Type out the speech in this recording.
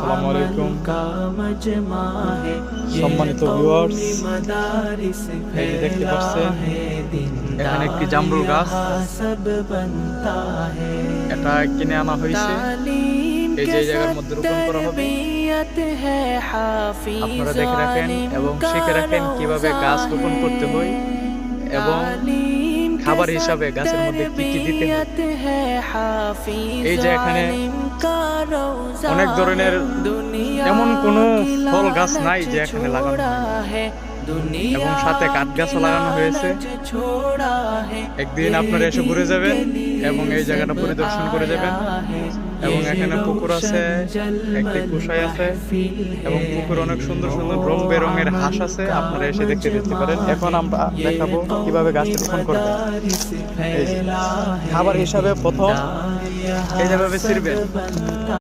আসসালামু আলাইকুম সম্মানিত ভিউয়ার্স, এই যে দেখতে পাচ্ছেন এখানে একটি জামরুল গাছ, এটা কিনে আনা হয়েছে। এই যে জায়গার মধ্যে রোপণ করা হবে। আপনারা দেখে রাখেন এবং শিখে রাখেন কিভাবে গাছ রোপণ করতে হয় এবং খাবার হিসাবে গাছের মধ্যে কি কি দিতে হয়। এই যে এখানে অনেক ধরনের এমন কোনো ফল গাছ নাই যে এখানে লাগানো হয় এবং সাথে কাঠ গাছও লাগানো হয়েছে। একদিন আপনারা এসে ঘুরে যাবেন এবং এই জায়গাটা পরিদর্শন করে যাবেন। এবং এখানে পুকুর আছে, একটি কুশাই আছে এবং পুকুর অনেক সুন্দর সুন্দর রং বেরঙের হাঁস আছে, আপনারা এসে দেখতে যেতে পারেন। এখন আমরা দেখাবো কিভাবে গাছ রোপণ করবেন। খাবার হিসাবে প্রথম এই যেভাবে ছিড়বেন।